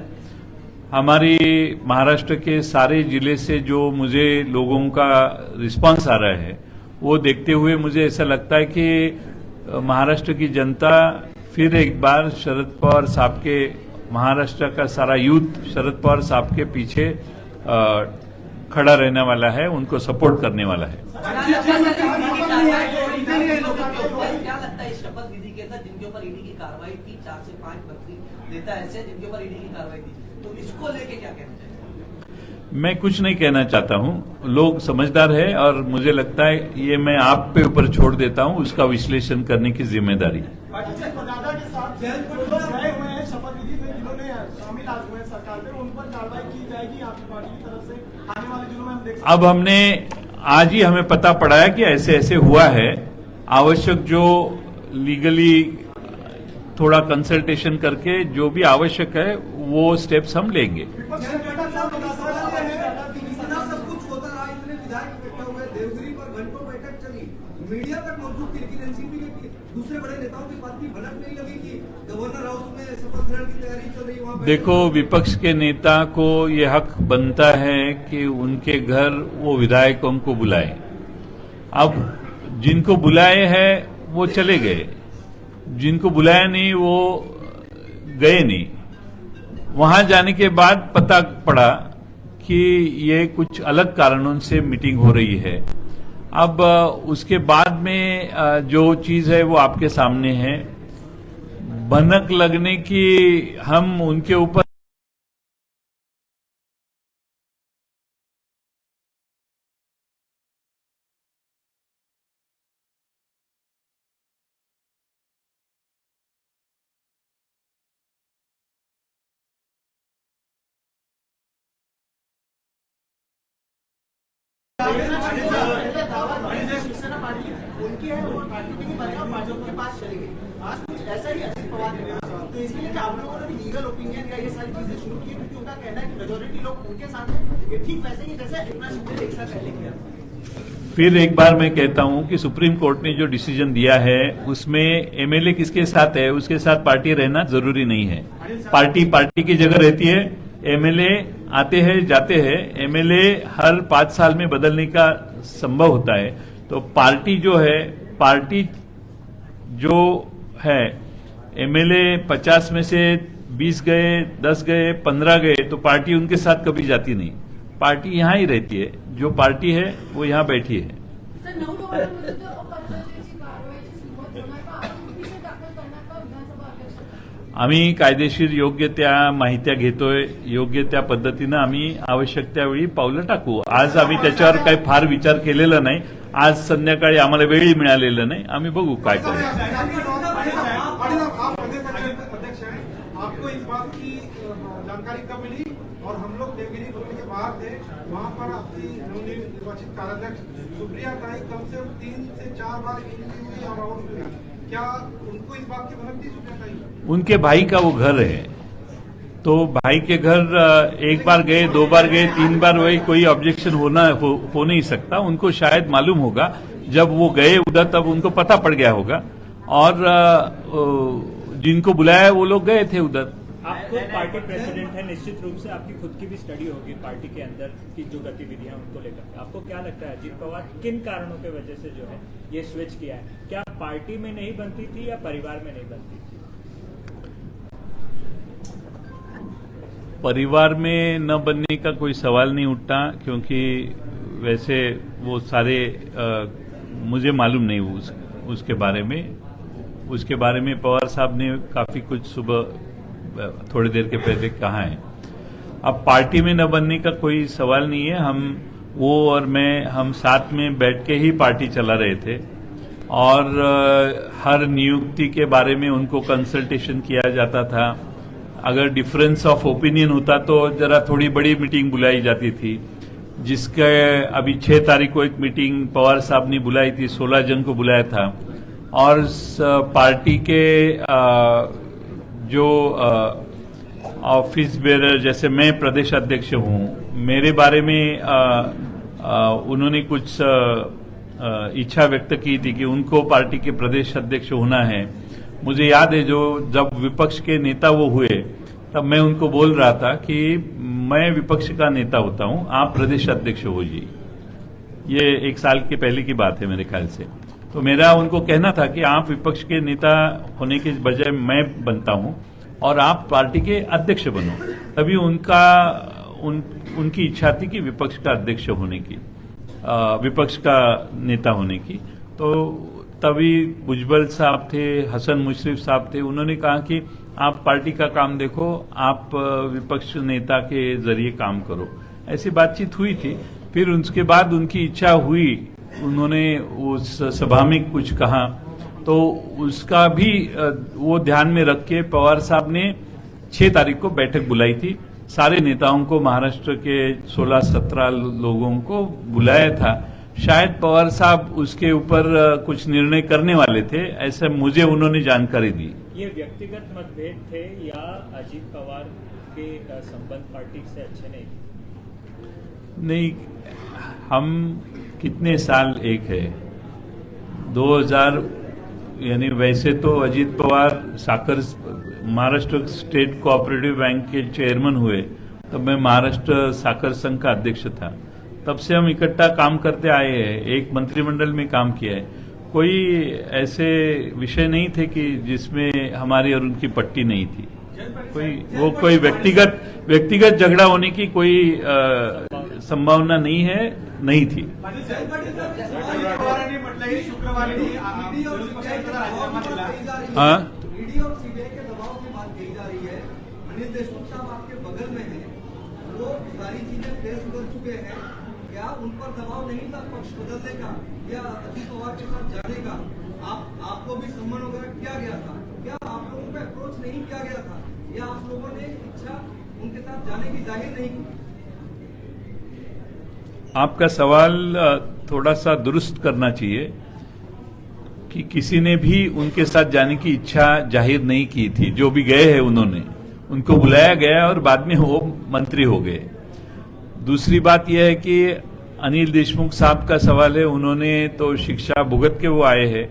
हमारी महाराष्ट्र के सारे जिले से जो मुझे लोगों का रिस्पांस आ रहा है वो देखते हुए मुझे ऐसा लगता है कि महाराष्ट्र की जनता फिर एक बार शरद पवार साहब के, महाराष्ट्र का सारा यूथ शरद पवार साहब के पीछे खड़ा रहने वाला है, उनको सपोर्ट करने वाला है। क्या लगता है इस शपथ विधि के अंदर जिनके ऊपर ईडी की कार्रवाई थी, 4 से 5 मंत्री नेता ऐसे जिनके ऊपर ईडी की कार्रवाई थी, तो इसको लेके क्या कहना चाहिए? मैं कुछ नहीं कहना चाहता हूं, लोग समझदार है और मुझे लगता है ये मैं आप पे ऊपर छोड़ देता हूं, उसका विश्लेषण करने की जिम्मेदारी। दादा के साथ गए हुए हैं शपथ विधि में, जिन्होंने शामिल आज हुए सरकार में, उन पर कार्रवाई की जाएगी आपकी पार्टी की तरफ से आने वाले दिनों में? हम देख अब हमने आज ही हमें पता पड़ा है कि ऐसे ऐसे हुआ है। आवश्यक जो लीगली थोड़ा कंसल्टेशन करके जो भी आवश्यक है वो स्टेप्स हम लेंगे। सब कुछ होता रहा, इतने विधायक इकट्ठे हुए, देवगिरी पर घंटों बैठक चली, मीडिया तक मौजूद थी, लेकिन एनसीपी के दूसरे बड़े नेताओं की बात की भनक नहीं लगी कि गवर्नर हाउस में शपथ ग्रहण की तैयारी चल रही, वहां देखो, विपक्ष के नेता को ये हक बनता है कि उनके घर वो विधायकों को बुलाए। अब जिनको बुलाए हैं वो चले गए, जिनको बुलाया नहीं वो गए नहीं। वहां जाने के बाद पता पड़ा कि ये कुछ अलग कारणों से मीटिंग हो रही है। अब उसके बाद में जो चीज है वो आपके सामने है। भनक लगने की हम उनके ऊपर शिवसेना पार्टी उनकी है, वो पार्टी की बदलाव भाजपा के पास चली गई। आज कुछ ऐसा ही अजित पवार ने, तो इसके लिए आप लोगों ने लीगल ओपिनियन या ये सारी चीजें शुरू की, क्योंकि उनका कहना है कि मेजोरिटी लोग उनके साथ हैं, ये ठीक वैसे ही जैसे एकनाथ शिंदे ने एक साल पहले किया। फिर एक बार मैं कहता हूं कि सुप्रीम कोर्ट ने जो डिसीजन दिया है उसमें एमएलए किसके साथ है उसके साथ पार्टी रहना जरूरी नहीं है। पार्टी की जगह रहती है। एमएलए आते हैं जाते हैं, एमएलए हर 5 साल में बदलने का संभव होता है। तो पार्टी जो है एमएलए 50 में से 20 गए, 10 गए, 15 गए, तो पार्टी उनके साथ कभी जाती नहीं। पार्टी यहां ही रहती है, जो पार्टी है वो यहां बैठी है। सर 9 नोव्हेंबरमध्ये जो अपात्रतेची कारवाईची सुरुवात होणार का, आपण पिटिशन दाखल करणार का विधानसभा अध्यक्ष? आम्ही कायदेशीर योग्य त्या माहित्या घेतोय, योग्य त्या पद्धतीनं आम्ही आवश्यक त्यावेळी पावलं टाकू. आज आम्ही त्याच्यावर काही फार विचार केलेला नाही. आज संध्याकाळी आम्हाला वेळही मिळालेला नाही. आम्ही बघू काय करू. अध्यक्ष हैं, आपको इस बात की जानकारी कब मिली? और हम लोग देवगिरी भवन के बाहर थे, वहाँ पर आपकी नवनिर्वाचित कार्याध्यक्ष सुप्रिया ताई कम से कम 3 से 4 बार इंटरव्यू हुई और आउट हुई. क्या उनको इस बात की भनक थी सुप्रिया ताई? उनके भाई का वो घर है, तो भाई के घर एक बार गए, 2 बार गए, 3 बार वही कोई ऑब्जेक्शन हो नहीं सकता. उनको शायद मालूम होगा, जब वो गए उधर तब उनको पता पड़ गया होगा, और जिनको बुलाया वो लोग गए थे उधर. आप खुद पार्टी प्रेसिडेंट है, निश्चित रूप से आपकी खुद की भी स्टडी होगी पार्टी के अंदर की जो गतिविधियां उनको लेकर. आपको क्या लगता है अजीत पवार किन कारणों की वजह से जो है ये स्विच किया है? क्या पार्टी में नहीं बनती थी या परिवार में नहीं बनती थी? परिवार में न बनने का कोई सवाल नहीं उठता, क्योंकि वैसे वो सारे मुझे मालूम नहीं उसके बारे में. उसके बारे में पवार साहब ने काफी कुछ सुबह थोड़ी देर के पहले कहा है. अब पार्टी में न बनने का कोई सवाल नहीं है. वो और मैं हम साथ में बैठ के ही पार्टी चला रहे थे, और हर नियुक्ति के बारे में उनको कंसल्टेशन किया जाता था. अगर डिफरेंस ऑफ ओपिनियन होता तो जरा थोड़ी बड़ी मीटिंग बुलाई जाती थी, जिसके अभी 6 तारीख को एक मीटिंग पवार साहब ने बुलाई थी, 16 जन को बुलाया था. और पार्टी के जो ऑफिस बेरर, जैसे मैं प्रदेश अध्यक्ष हूं, मेरे बारे में उन्होंने कुछ इच्छा व्यक्त की थी कि उनको पार्टी के प्रदेश अध्यक्ष होना है. मुझे याद है जब विपक्ष के नेता वो हुए, तब मैं उनको बोल रहा था कि मैं विपक्ष का नेता होता हूं, आप प्रदेश अध्यक्ष होइए. ये 1 साल के पहले की बात है मेरे ख्याल से. तो मेरा उनको कहना था कि आप विपक्ष के नेता होने के बजाय मैं बनता हूं और आप पार्टी के अध्यक्ष बनो. तभी उनकी इच्छा थी कि विपक्ष का अध्यक्ष होने की, विपक्ष का नेता होने की. तो तभी भुजबल साहब थे, हसन मुशर्रफ साहब थे, उन्होंने कहा कि आप पार्टी का काम देखो, आप विपक्ष नेता के जरिए काम करो. ऐसी बातचीत हुई थी. फिर उसके बाद उनकी इच्छा हुई, उन्होंने उस सभा में कुछ कहा, तो उसका भी वो ध्यान में रख के पवार साहब ने 6 तारीख को बैठक बुलाई थी. सारे नेताओं को, महाराष्ट्र के 16-17 लोगों को बुलाया था. शायद पवार साहब उसके ऊपर कुछ निर्णय करने वाले थे, ऐसा मुझे उन्होंने जानकारी दी. ये व्यक्तिगत मतभेद थे या अजीत पवार के संबंध पार्टी से अच्छे नहीं? नहीं, हम कितने साल एक है, 2000, यानी वैसे तो Ajit Pawar Maharashtra state cooperative bank के चेयरमैन हुए, तब मैं महाराष्ट्र साखर संघ का अध्यक्ष था. तब से हम इकट्ठा काम करते आए हैं, एक मंत्रिमंडल में काम किया है. कोई ऐसे विषय नहीं थे कि जिसमें हमारी और उनकी पट्टी नहीं थी. कोई व्यक्तिगत झगड़ा होने की कोई संभावना नहीं थी. पवारांनी म्हटलंय शुक्रवारी विरोधी पक्षांचा राजीनामा दिला. ईडी और सीबीआई के दबाव की बात कही जा रही है. अनिल देशमुख साहब आपके बगल में हैं, वो सारी चीजें फेस कर चुके हैं. क्या उन पर दबाव नहीं था पक्ष बदलने का या अजीत पवार के साथ जाने का? आपको भी सम्मान वगैरह किया गया था, क्या आप लोगों का अप्रोच नहीं किया गया था, या आप लोगों ने इच्छा उनके साथ जाने की जाहिर नहीं की? आपका सवाल थोड़ा सा दुरुस्त करना चाहिए कि किसी ने भी उनके साथ जाने की इच्छा जाहिर नहीं की थी. जो भी गए हैं उनको बुलाया गया और बाद में वो मंत्री हो गए. दूसरी बात यह है कि अनिल देशमुख साहब का सवाल है, उन्होंने तो शिक्षा भुगत के वो आए हैं,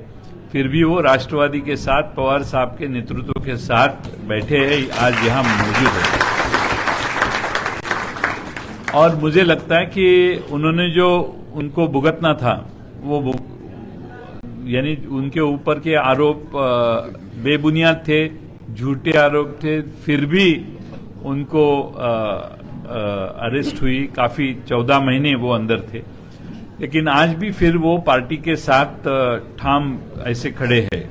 फिर भी वो राष्ट्रवादी के साथ पवार साहब के नेतृत्व के साथ बैठे हैं, आज यहां मौजूद है. और मुझे लगता है कि उन्होंने जो उनको भुगतना था, वो यानी उनके ऊपर के आरोप बेबुनियाद थे, झूठे आरोप थे, फिर भी उनको अरेस्ट हुई. काफी 14 महीने वो अंदर थे, लेकिन आज भी फिर वो पार्टी के साथ ठाम ऐसे खड़े हैं.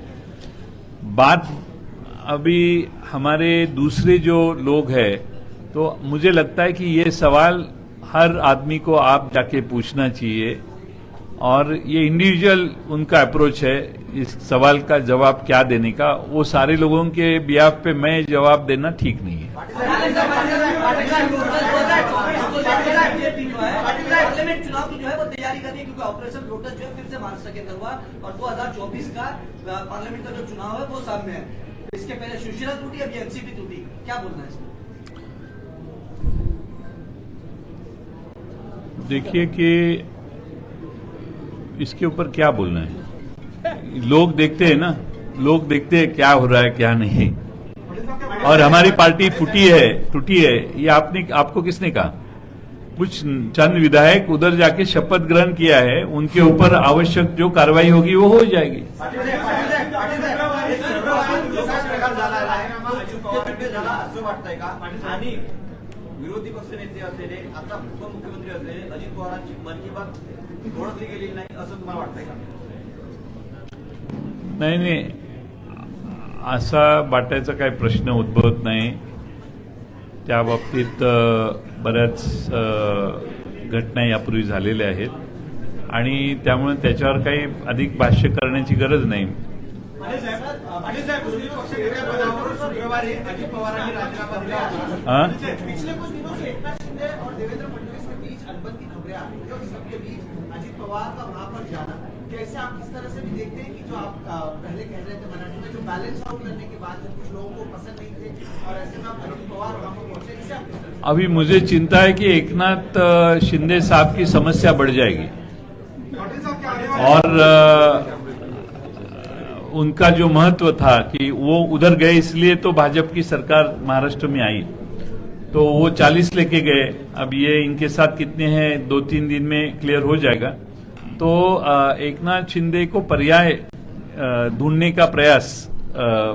बात अभी हमारे दूसरे जो लोग हैं, तो मुझे लगता है कि ये सवाल हर आदमी को आप जाके पूछना चाहिए और ये इंडिविजुअल उनका अप्रोच है इस सवाल का जवाब क्या देने का। वो सारे लोगों के बिहाफ पे मैं जवाब देना ठीक नहीं है। पार्लियामेंट चुनाव की जो है वो तैयारी कर रही है, क्योंकि ऑपरेशन लोटस जो है फिर से महाराष्ट्र के अंदर हुआ और 2024 का पार्लियामेंट का जो चुनाव है वो सामने है। इसके पहले शिवसेना टूटी, अभी एनसीपी टूटी, क्या बोलना है इसमें? देखिए कि इसके ऊपर क्या बोलना है, लोग देखते हैं ना, लोग देखते हैं क्या हो रहा है क्या नहीं। और हमारी पार्टी टूटी है ये आपको किसने कहा? कुछ चंद विधायक उधर जाके शपथ ग्रहण किया है, उनके ऊपर आवश्यक जो कार्रवाई होगी वो हो जाएगी। असं वाटतंय का? आणि विरोधी पक्षनेते असलेले आता उपमुख्यमंत्री असलेले अजित पवारांची मन की बात ओळखली गेलेली नाही असं तुम्हाला वाटतंय का? नाही, असा वाटायचा काही प्रश्न उद्भवत नाही। त्या बाबतीत बऱ्याच घटना यापूर्वी झालेल्या आहेत आणि त्यामुळे त्याच्यावर काही अधिक भाष्य करण्याची गरज नाही। विरोधी पक्षनेत्या पदावरून शुक्रवारी अजित पवारांनी राजीनामा दिला होता। हाँ? पिछले कुछ दिनों से एकनाथ शिंदे और देवेंद्र फडणवीस के बीच अनबन की खबरें आ रही है और सबके बीच अजित पवार का वहां पर जाना, कैसे आप किस तरह से भी देखते हैं कि जो आप पहले कह रहे थे मराठी में जो बैलेंस आउट करने के बाद कुछ लोगों को पसंद नहीं थे और ऐसे में अजित पवार वहां पर पहुंचे, इसे आप किस तरह? अभी मुझे चिंता है कि एकनाथ शिंदे साहब की समस्या बढ़ जाएगी और उनका जो महत्व था कि वो उधर गए इसलिए तो भाजपा की सरकार महाराष्ट्र में आई, तो वो 40 लेके गए। अब ये इनके साथ कितने हैं 2-3 दिन में क्लियर हो जाएगा। तो एकनाथ शिंदे को पर्याय ढूंढने का प्रयास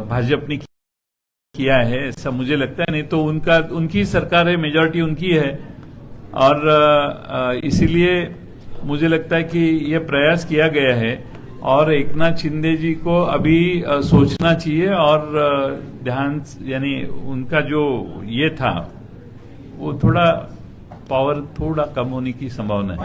भाजपा ने किया है, ऐसा मुझे लगता है। नहीं तो उनकी सरकार है, मेजॉरिटी उनकी है और इसीलिए मुझे लगता है कि ये प्रयास किया गया है और एकनाथ शिंदे जी को अभी सोचना चाहिए और ध्यान, यानी उनका जो ये था वो थोड़ा पावर थोड़ा कम होने की संभावना है।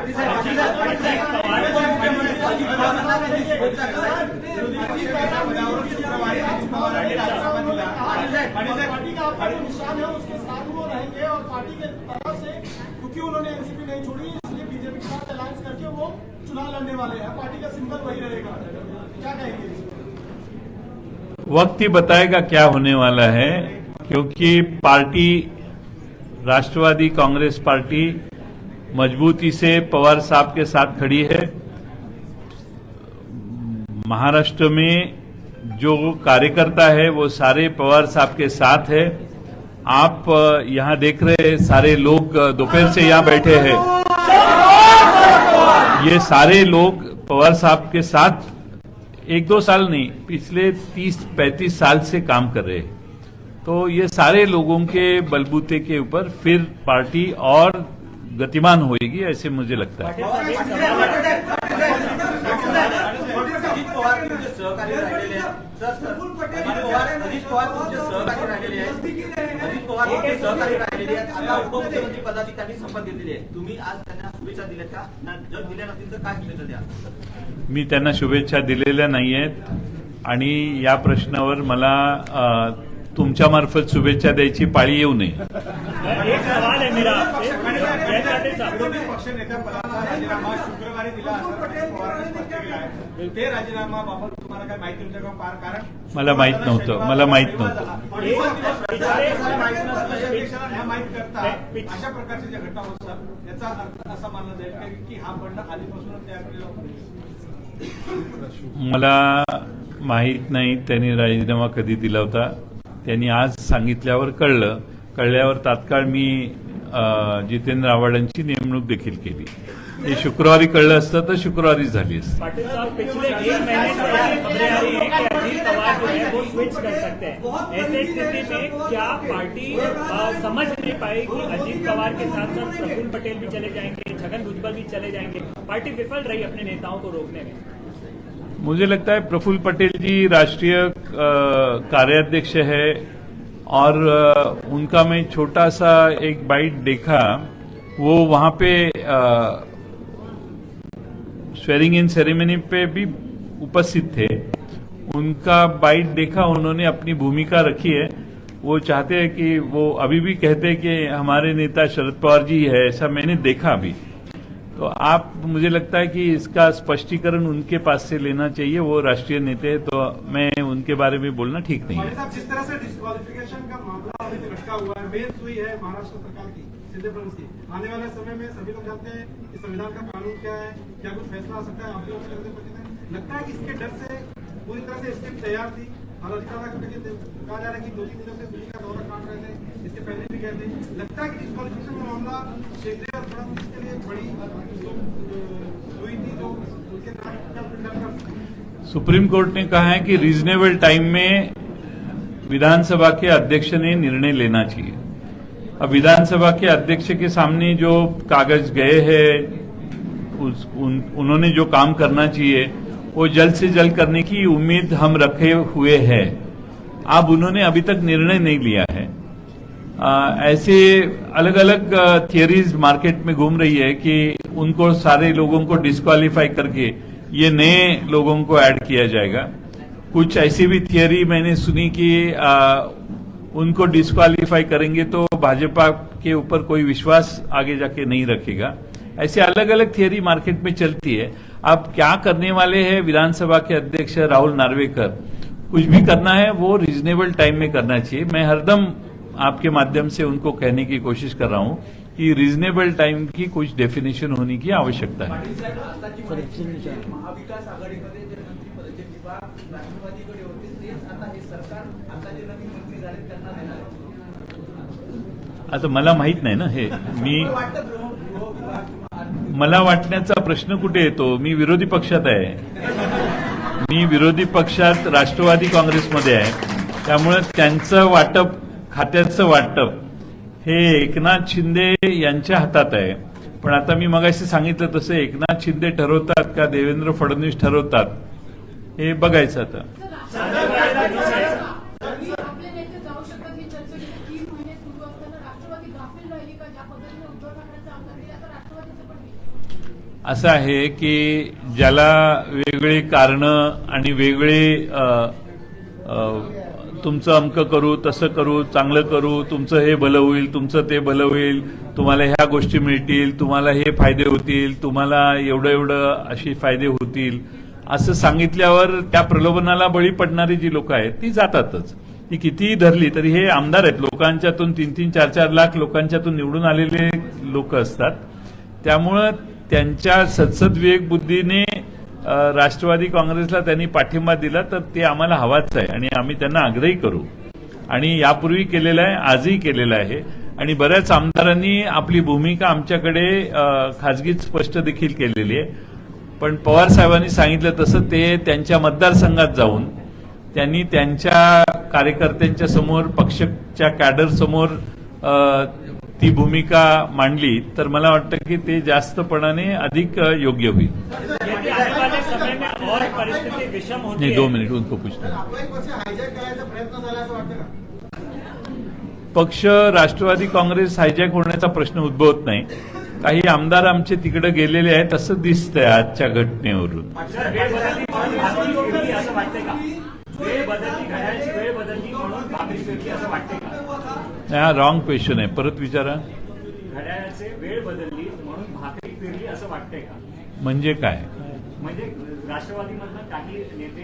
क्योंकि उन्होंने एनसीपी नहीं छोड़ी, इसलिए बीजेपी के साथ अलायंस करके वो चुनाव लड़ने वाले हैं। पार्टी का सिंबल वही रहेगा, क्या कहेंगे? वक्त ही बताएगा क्या होने वाला है, क्योंकि पार्टी राष्ट्रवादी कांग्रेस पार्टी मजबूती से पवार साहब के साथ खड़ी है। महाराष्ट्र में जो कार्यकर्ता है वो सारे पवार साहब के साथ है। आप यहां देख रहे सारे लोग दोपहर से यहां बैठे हैं, ये सारे लोग पवार साहब के साथ 1-2 साल नहीं, पिछले 30-35 साल से काम कर रहे हैं। तो ये सारे लोगों के बलबूते के ऊपर फिर पार्टी और गतिमान होएगी, ऐसे मुझे लगता है। अजित पवार तुमचे सहकारी राहिलेले आहेत। अजित पवार तुमचे सहकारी राहिलेले आहेत। अजित पवार तुमचे सहकारी राहिलेले आहेत। आता उपमुख्यमंत्री पदाची त्यांनी शपथ घेतलेली आहे, तुम्ही आज त्यांना शुभेच्छा दिल्यात का? जर दिल्या नसतील तर काय शुभेच्छा द्या? मी त्यांना शुभेच्छा दिलेल्या नाही आहेत आणि या प्रश्नावर मला तुमच्या मार्फत शुभेच्छा द्यायची पाळी येऊ नये। एक सवाल है मेरा आपसे, विरोधी पक्षनेत्या पदाचा राजीनामा शुक्रवारी दिला असं अजित पवारांनी स्पष्ट केलं आहे। ते राजीनामाबाबत तुम्हाला काय माहिती होतं का? कारण मला माहित नव्हतं, मला माहित नव्हतं। माहित करता अशा प्रकारच्या ज्या घटना होतात याचा अर्थ असा मानला जाईल की हा बंड आधीपासूनच तयार केलेला होता। मला माहित नाही त्यांनी राजीनामा कधी दिला होता। त्यांनी आज सांगितल्यावर कळल्यावर तात्काळ मी जितेंद्र आव्हाडांची नेमणूक देखील केली। हे शुक्रवारी कळलं असतं तर शुक्रवारीच झाली असती। पाटिल साहब, पिछले 1 महीने से ऐसी खबरें आ रही है कि अजीत पवार जो है वो स्विच कर सकते हैं। ऐसे स्थिति में क्या पार्टी समझ नहीं पाई कि अजीत पवार के साथ साथ प्रफुल्ल पटेल भी चले जाएंगे, छगन भुजबल भी चले जाएंगे? पार्टी विफल रही अपने नेताओं को रोकने में। मुझे लगता है प्रफुल्ल पटेल जी राष्ट्रीय कार्याध्यक्ष है और उनका मैं छोटा सा एक बाइट देखा, वो वहां पे स्वेरिंग इन सेरेमनी पे भी उपस्थित थे। उनका बाइट देखा, उन्होंने अपनी भूमिका रखी है। वो चाहते हैं कि वो अभी भी कहते हैं कि हमारे नेता शरद पवार जी है, ऐसा मैंने देखा अभी। तो आप, मुझे लगता है कि इसका स्पष्टीकरण उनके पास से लेना चाहिए, वो राष्ट्रीय नेता है, तो मैं उनके बारे में बोलना ठीक नहीं है। साहब, जिस तरह से डिस्क्वालिफिकेशन का मामला अभी तक लटका हुआ है, बेंच हुई है महाराष्ट्र सरकार की, सिंधे प्रदेश की, आने वाले समय में सभी लोग जानते हैं कि संविधान का कानून क्या है, क्या कुछ फैसला आ सकता है, आप लोग लगता है कि इसके डर से पूरी तरह से स्क्रिप्ट तैयार थी और अधिकार कहा जा रहा है कि 2-3 दिनों से दिल्ली का दौरा काट रहे थे, इसके पहले भी कहते हैं। लगता है कि डिस्क्वालिफिकेशन का मामला शिंदे और फडणवीस के लिए बड़ी हुई थी, जो उनके नाम सुप्रीम कोर्ट ने कहा है कि रीजनेबल टाइम में विधानसभा के अध्यक्ष ने निर्णय लेना चाहिए। अब विधानसभा के अध्यक्ष के सामने जो कागज गए हैं, उन्होंने जो काम करना चाहिए वो जल्द से जल्द करने की उम्मीद हम रखे हुए हैं। अब उन्होंने अभी तक निर्णय नहीं लिया है। ऐसे अलग अलग थियरीज मार्केट में घूम रही है कि उनको, सारे लोगों को डिस्क्वालीफाई करके ये नए लोगों को ऐड किया जाएगा। कुछ ऐसी भी थियरी मैंने सुनी कि उनको डिस्क्वालीफाई करेंगे तो भाजपा के ऊपर कोई विश्वास आगे जाके नहीं रखेगा। ऐसे अलग अलग थियरी मार्केट में चलती है। अब क्या करने वाले हैं विधानसभा के अध्यक्ष राहुल नार्वेकर, कुछ भी करना है वो रीजनेबल टाइम में करना चाहिए। मैं हरदम आपके माध्यम से उनको कहने की कोशिश कर रहा हूं कि रीजनेबल टाइम की कुछ डेफिनेशन होने की आवश्यकता है। महाविकास आघाडीमध्ये जे मंत्रिपदाचे विभाग राष्ट्रवादीकडे होते, तेच आता हे सरकार, आता जे नवीन मंत्री झाले त्यांना देणार आहे। आता मला माहित नाही ना हे, मला वाटण्याचा प्रश्न कुठे येतो? मी विरोधी पक्षात आहे, मी विरोधी पक्षात राष्ट्रवादी काँग्रेसमध्ये आहे, त्यामुळे त्यांचं वाटप, खात्याचं वाटप हे एकनाथ शिंदे यांच्या हातात आहे। पण आता मी मगाशी सांगितलं तसं एकनाथ शिंदे ठरवतात का देवेंद्र फडणवीस ठरवतात हे बघायचं आता। आपले नेते जाऊ शकतात ही चर्चा गेली 3 महिने सुरू असताना राष्ट्रवादी गाफील राहिली का? ज्या पद्धतीने उद्धव ठाकरेंचा आमदार दिला, आता राष्ट्रवादीचं पण असं आहे की ज्याला वेगवेगळी कारणं आणि वेगळे तुमचं अमकं करू, तसं करू, चांगलं करू, तुमचं हे भलं होईल, तुमचं ते भलं होईल, तुम्हाला ह्या गोष्टी मिळतील, तुम्हाला हे फायदे होतील, तुम्हाला एवढं एवढं अशी फायदे होतील, असं सांगितल्यावर त्या प्रलोभनाला बळी पडणारी जी लोक आहेत ती जातातच। ती कितीही धरली तरी हे आमदार आहेत, लोकांच्यातून 3-3, 4-4 लाख लोकांच्यातून निवडून आलेले लोक असतात। त्यामुळं त्यांच्या सद्सद्विवेक बुद्धीने राष्ट्रवादी काँग्रेसला त्यांनी पाठिंबा दिला तर ते आम्हाला हवाच आहे आणि आम्ही त्यांना आग्रही करू आणि यापूर्वी केलेला आहे, आजही केलेला आहे। आणि बऱ्याच आमदारांनी आपली भूमिका आमच्याकडे खाजगीत स्पष्ट देखील केलेली आहे। पण पवार साहेबांनी सांगितलं तसं ते त्यांच्या मतदारसंघात जाऊन त्यांनी त्यांच्या कार्यकर्त्यांच्या समोर, पक्षाच्या कॅडर समोर ती भूमिका मांडली तर मला वाटतं की ते जास्तपणाने अधिक योग्य होईल। नहीं, 2 मिनिट उनको पूछना। पक्ष राष्ट्रवादी काँग्रेस हायजॅक होण्याचा प्रश्न उद्भवत नाही। काही आमदार आमचे तिकडे गेलेले आहेत असं दिसतंय आजच्या घटनेवरून। हा रॉंग क्वेश्चन आहे, परत विचारा। घड्याळाचे वेळ बदलली म्हणून भाकरी फिरली असं वाटतंय का? म्हणजे काय? म्हणजे राष्ट्रवादीमधनं काही नेते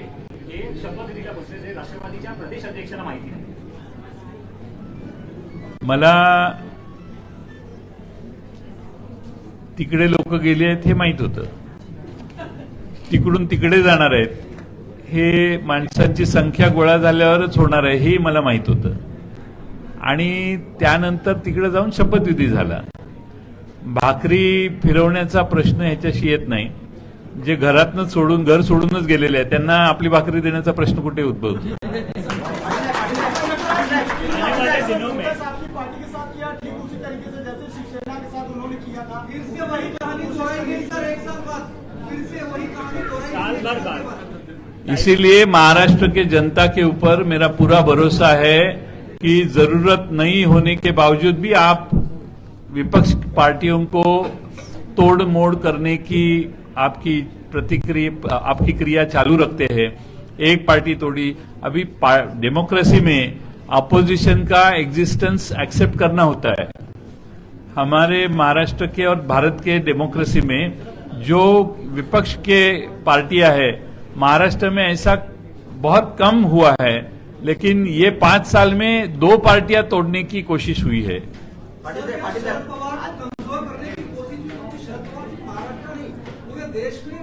हे शपथविधीला बसले जे राष्ट्रवादीच्या प्रदेश अध्यक्षांना माहिती नाही। मला तिकडे लोक गेले आहेत हे माहित होतं, तिकडून तिकडे जाणार आहेत हे माणसांची संख्या गोळा झाल्यावरच होणार आहे हे मला माहित होतं आणि त्यानंतर तिकडे जाऊन शपथविधी झाला। भाकरी फिरवण्याचा प्रश्न ह्याच्याशी येत नाही। जे घरातनं सोडून, घर सोडूनच गेलेले आहेत त्यांना आपली भाकरी देण्याचा प्रश्न कुठे उद्भवतो? साल भर बाद इसीलिए महाराष्ट्र के जनता के ऊपर मेरा पूरा भरोसा है कि जरूरत नहीं होने के बावजूद भी आप विपक्ष पार्टियों को तोड़ मोड़ करने की आपकी प्रतिक्रिया, आपकी क्रिया चालू रखते हैं। एक पार्टी तोड़ी, अभी डेमोक्रेसी में अपोजिशन का एग्जिस्टेंस एक्सेप्ट करना होता है। हमारे महाराष्ट्र के और भारत के डेमोक्रेसी में जो विपक्ष के पार्टियां हैं, महाराष्ट्र में ऐसा बहुत कम हुआ है, लेकिन ये 5 साल में 2 पार्टियां तोड़ने की कोशिश हुई है। शरद पवार को कमजोर करने की कोशिश हुई, क्योंकि शरद पवार सिर्फ महाराष्ट्र नहीं पूरे देश में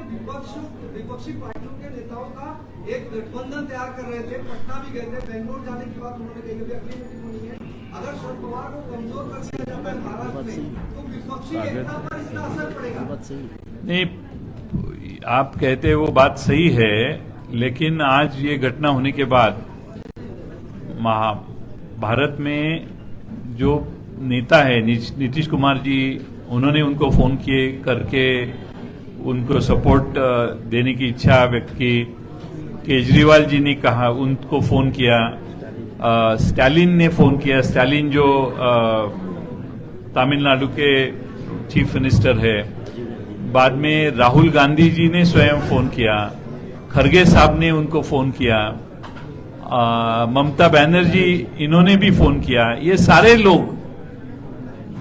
विपक्षी पार्टियों के नेताओं का एक गठबंधन तैयार कर रहे थे। पटना भी गए थे, बेंगलोर जाने की बात उन्होंने कही, अभी अगली मीटिंग होनी है। अगर शरद पवार को कमजोर कर दिया जाता है महाराष्ट्र में, तो विपक्षी एकता पर इसका असर पड़ेगा। नहीं, आप कहते हैं वो बात सही है, लेकिन आज ये घटना होने के बाद भारत में जो नेता है नीतीश कुमार जी, उन्होंने उनको फोन किए करके उनको सपोर्ट देने की इच्छा व्यक्त की। केजरीवाल जी ने कहा, उनको फोन किया। स्टालिन ने फोन किया। स्टालिन जो तमिलनाडु के चीफ मिनिस्टर है। बाद में राहुल गांधी जी ने स्वयं फोन किया। खरगे साहब ने उनको फोन किया। ममता बनर्जी, इन्होंने भी फोन किया। ये सारे लोग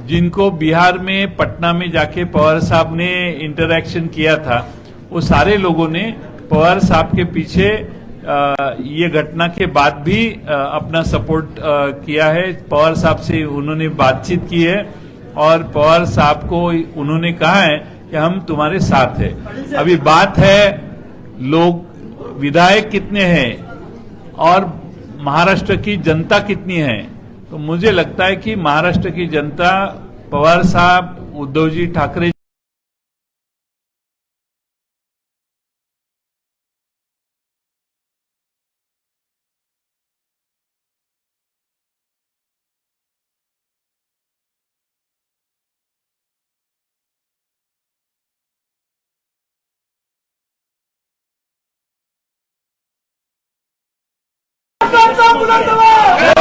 जिनको बिहार में पटना में जाके पवार साहब ने इंटरैक्शन किया था, वो सारे लोगों ने पवार साहब के पीछे ये घटना के बाद भी अपना सपोर्ट किया है। पवार साहब से उन्होंने बातचीत की है और पवार साहब को उन्होंने कहा है कि हम तुम्हारे साथ हैं। अभी बात है लोग विधायक कितने हैं और महाराष्ट्र की जनता कितनी है। तो मुझे लगता है कि महाराष्ट्र की जनता पवार साहब, उद्धव जी ठाकरे मुरादाबाद